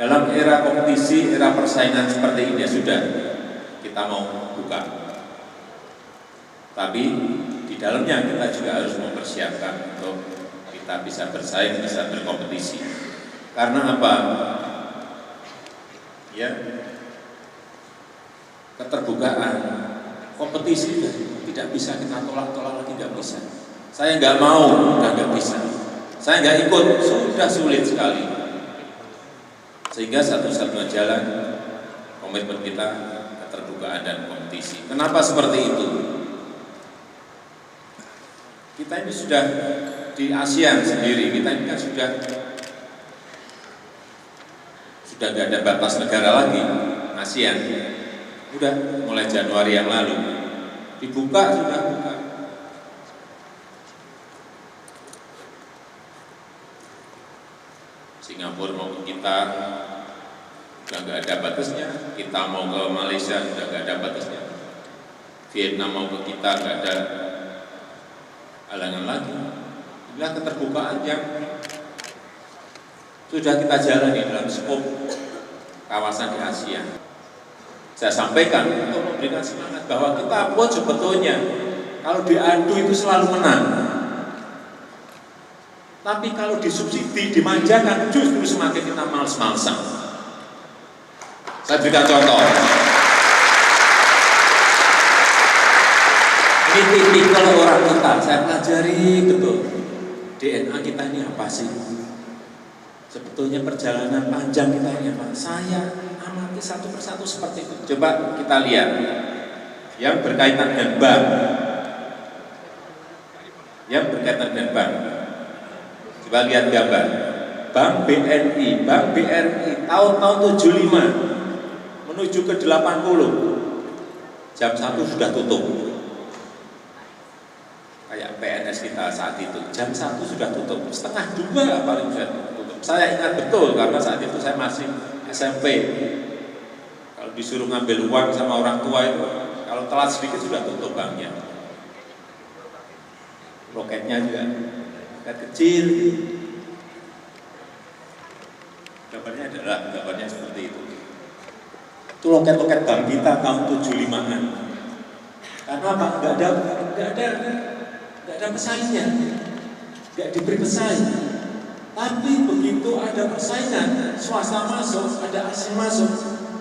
Dalam era kompetisi, era persaingan seperti ini ya sudah, kita mau buka. Tapi di dalamnya kita juga harus mempersiapkan untuk kita bisa bersaing, bisa berkompetisi. Karena apa? Ya, keterbukaan, kompetisi tidak bisa kita tolak-tolak lagi, nggak bisa. Saya nggak mau, nggak bisa. Saya nggak ikut, sudah sulit sekali. Sehingga satu-satunya jalan komitmen kita keterbukaan dan kompetisi. Kenapa seperti itu? Kita ini sudah di ASEAN sendiri, kita ini kan sudah nggak ada batas negara lagi, ASEAN. Udah mulai Januari yang lalu dibuka, sudah buka. Singapura mau ke kita sudah nggak ada batasnya, kita mau ke Malaysia sudah nggak ada batasnya, Vietnam mau ke kita nggak ada halangan lagi. Inilah keterbukaan yang sudah kita jalani dalam skop kawasan di Asia. Saya sampaikan untuk memberikan semangat bahwa kita pun sebetulnya kalau diadu itu selalu menang. Tapi kalau disubsidi, dimanjakan, justru semakin kita males-malesan. Saya berikan contoh. Ini tipikal orang kita, saya pelajari betul. DNA kita ini apa sih? Sebetulnya perjalanan panjang kita ini apa? Saya amati satu persatu seperti itu. Coba kita lihat yang berkaitan dengan bank. Yang berkaitan dengan bank. Coba lihat gambar. Bank BNI, Bank BRI tahun-tahun 75 menuju ke 80. Jam 1 sudah tutup. Kayak PNS kita saat itu, jam 1 sudah tutup, setengah 2 paling sudah tutup. Saya ingat betul karena saat itu saya masih SMP. Kalau disuruh ngambil uang sama orang tua itu, kalau telat sedikit sudah tutup banknya. Loketnya juga loket kecil. Gambarnya seperti itu. Itu loket-loket bank kita tahun 75-an. Karena apa? Nggak ada pesaingnya, nggak diberi pesaing. Tapi begitu ada persaingan, swasta masuk, ada asing masuk,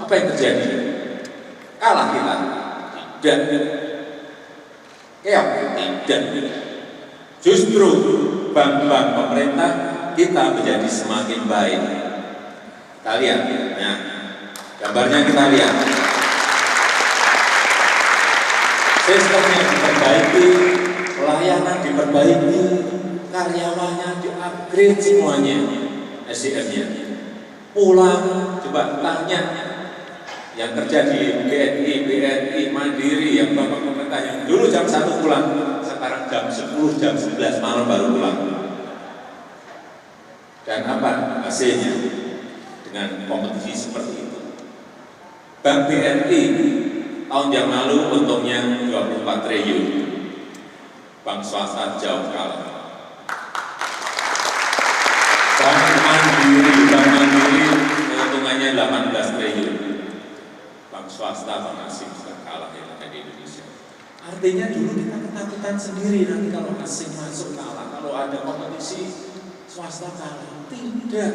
apa yang terjadi? Kalah kita? Tidak. Keok? Tidak. Justru bank-bank pemerintah kita menjadi semakin baik. Kita lihat, nah, gambarnya kita lihat. Sistemnya diperbaiki, pelayanan diperbaiki, karyawannya di-upgrade semuanya, SDM-nya. Pulang, coba tanya yang kerja di BNI, Mandiri, yang bapak pemerintah yang dulu jam 1 pulang, sekarang jam 10, jam 11 malam baru pulang. Dan apa hasilnya dengan kompetisi seperti itu? Bank BNI tahun yang lalu untungnya 24 triliun. Bank swasta jauh kalah. Bank Mandiri keuntungannya 18 triliun. Bank swasta, bank asing sudah kalah yang ada di Indonesia. Artinya dulu kita ketakutan sendiri nanti kalau asing masuk kalah, kalau ada kompetisi swasta kalah. Tidak.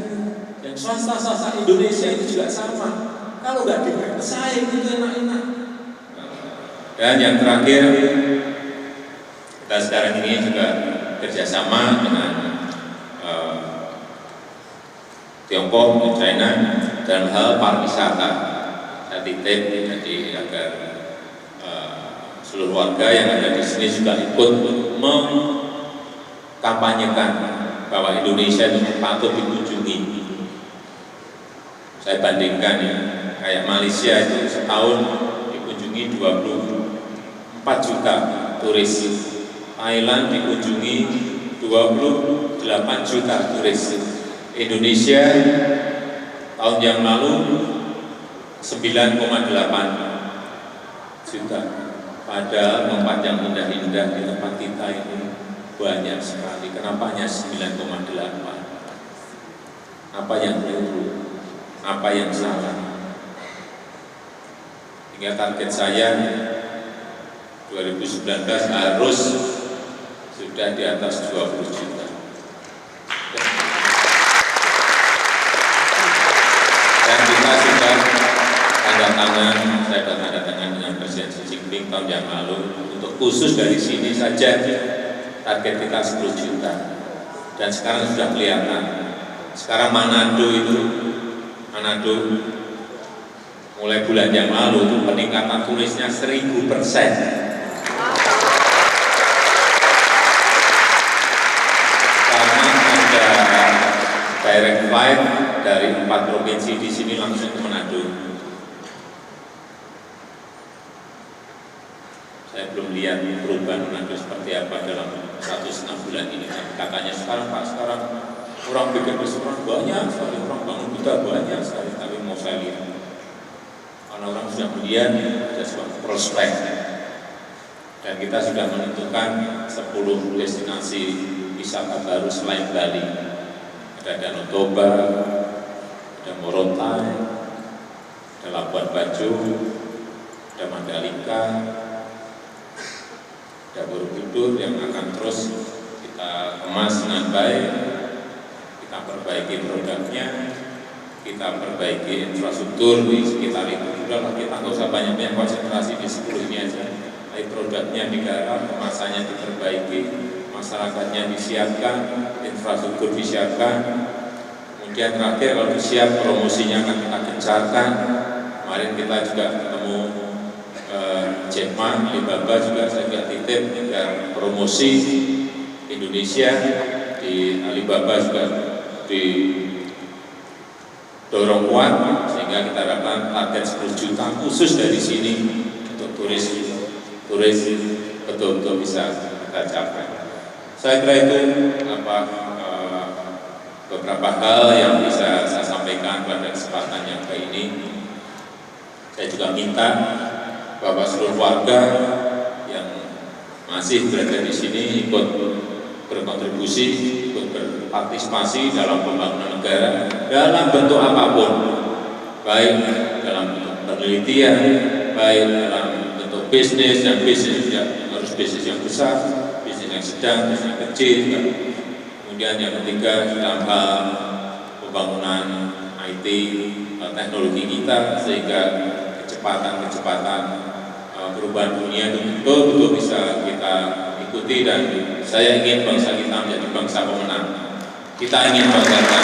Dan swasta Indonesia itu juga sama. Kalau nggak diberi pesaing itu enak-enak. Dan yang terakhir, kita sekarang ini juga kerjasama dengan Tiongkok dan China dalam hal pariwisata. Saya titip jadi agar seluruh warga yang ada di sini juga ikut mengkampanyekan bahwa Indonesia itu patut dikunjungi. Saya bandingkan ya, kayak Malaysia itu setahun dikunjungi 24 juta turis. Thailand dikunjungi 28 juta turis. Indonesia tahun yang lalu 9,8 juta. Padahal tempat yang indah-indah di tempat kita ini banyak sekali. Kenapa hanya 9,8? Apa yang keliru? apa yang salah. Hingga target saya 2019 harus sudah di atas 20 juta. Dan kita sudah tanda tangan, saya sudah tanda tangan dengan Presiden Xi Jinping tahun yang lalu untuk khusus dari sini saja target kita 10 juta. Dan sekarang sudah kelihatan. Sekarang Manado mulai bulan yang lalu itu peningkatan turisnya 1000%. Karena ada direct flight dari 4 provinsi di sini langsung ke Manado. Saya belum lihat perubahan Manado seperti apa dalam 1,5 bulan ini. Katanya sekarang orang bikin restoran banyak sekali, orang bangun duta banyak sekali, tapi mau saya lihat. Karena orang sudah melihat ada sebuah prospek. Dan kita sudah menentukan 10 destinasi wisata baru selain Bali. Ada Danau Toba, ada Morotai, ada Labuan Bajo, ada Mandalika, ada Borobudur yang akan terus kita kemas dengan baik, kita perbaiki produknya, kita perbaiki infrastruktur di sekitar itu. Udahlah, kita nggak usah banyak-banyak konsentrasi di 10 ini aja. Tapi produknya digarap, kemasannya diperbaiki, masyarakatnya disiapkan, infrastruktur disiapkan. Kemudian terakhir kalau siap, promosinya akan kita gencarkan. Kemarin kita juga ketemu Jack Ma, Alibaba juga saya juga titip agar promosi Indonesia di Alibaba juga didorong kuat, sehingga kita harapkan target 10 juta khusus dari sini untuk turis betul-betul bisa kita capai. Saya kira itu beberapa hal yang bisa saya sampaikan pada kesempatan yang kali ini. Saya juga minta bahwa seluruh warga yang masih berada di sini ikut berkontribusi, ikut berpartisipasi dalam pembangunan negara dalam bentuk apapun, baik dalam bentuk penelitian, baik dalam bentuk bisnis, dan bisnis harus bisnis yang besar, bisnis yang sedang, bisnis yang kecil. Kemudian yang ketiga dalam hal pembangunan IT, teknologi kita, sehingga kecepatan perubahan dunia itu betul-betul bisa kita ikuti. Dan saya ingin bangsa kita menjadi bangsa pemenang. Kita ingin bangsa kita